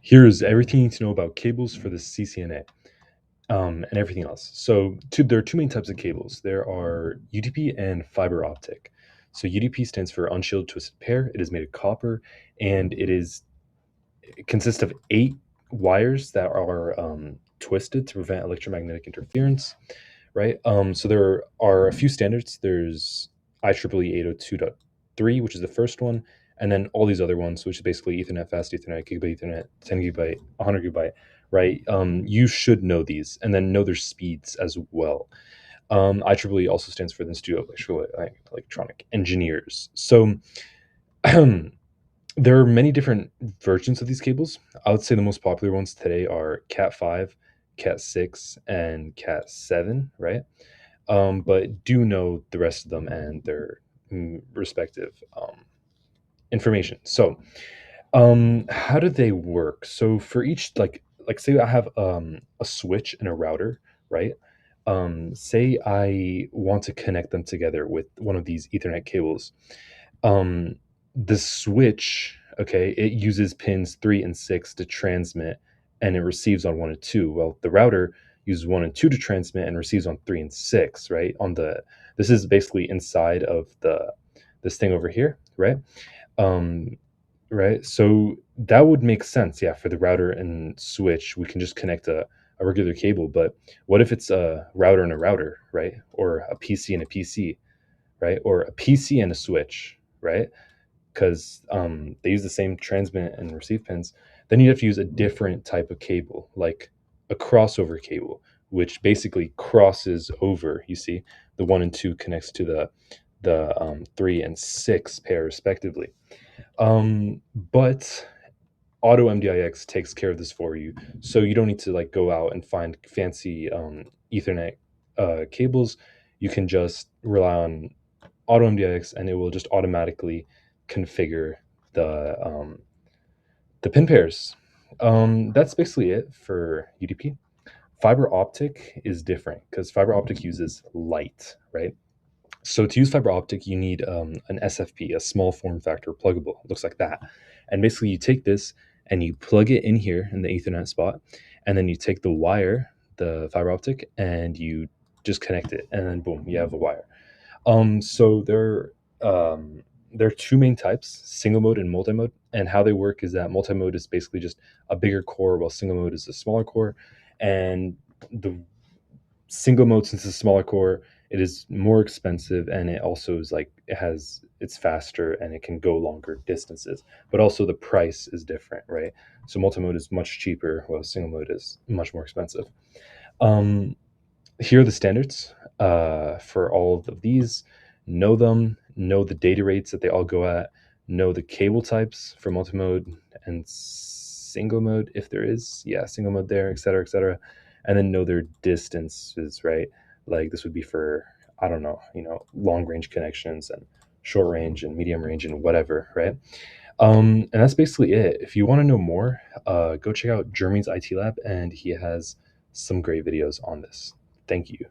Here's everything you need to know about cables for the CCNA, and everything else. So, there are two main types of cables. There are UDP and fiber optic. So, UDP stands for unshielded twisted pair. It is made of copper, and it consists of 8 wires that are twisted to prevent electromagnetic interference. Right. So there are a few standards. There's IEEE 802.3, which is the first one, and then all these other ones, which is basically Ethernet, fast Ethernet, gigabit Ethernet, 10 gigabyte, 100 gigabyte. Right. You should know these, and then know their speeds as well. IEEE also stands for the Institute of Electronic Engineers. So there are many different versions of these cables. I would say the most popular ones today are Cat 5, Cat 6, and Cat 7, right? But do know the rest of them and their respective information. So, how do they work? So for each like say I have a switch and a router, right? Say I want to connect them together with one of these Ethernet cables. Um, the switch, okay, it uses pins 3 and 6 to transmit, and it receives on 1 and 2. Well, the router uses 1 and 2 to transmit and receives on 3 and 6, right? This is basically inside of this thing over here, right? Um, right. So that would make sense, yeah, for the router and switch. We can just connect a regular cable, but what if it's a router and a router, right? Or a PC and a PC, right? Or a PC and a switch, right? Because they use the same transmit and receive pins. Then you have to use a different type of cable, like a crossover cable, which basically crosses over. You see, the 1 and 2 connects to the 3 and 6 pair respectively. But Auto MDIX takes care of this for you, so you don't need to like go out and find fancy Ethernet cables. You can just rely on Auto MDIX, and it will just automatically configure the um, the pin pairs. That's basically it for UDP. Fiber optic is different because fiber optic uses light, right? So to use fiber optic, you need an SFP, a small form factor pluggable. It looks like that. And basically, you take this and you plug it in here in the Ethernet spot, and then you take the wire, the fiber optic, and you just connect it, and then boom, you have a wire. So there are two main types: single mode and multi mode. And how they work is that multi mode is basically just a bigger core, while single mode is a smaller core. And the single mode, since it's a smaller core, it is more expensive, and it also is like it's faster and it can go longer distances. But also the price is different, right? So multi mode is much cheaper, while single mode is much more expensive. Um, Here are the standards for all of these. Know them, know the data rates that they all go at, know the cable types for multi-mode and single mode, if there is, yeah, single mode there, et cetera, and then know their distances, right? Like this would be for, I don't know, long range connections and short range and medium range and whatever, right? And that's basically it. If you want to know more, go check out Jeremy's IT Lab, and he has some great videos on this. Thank you.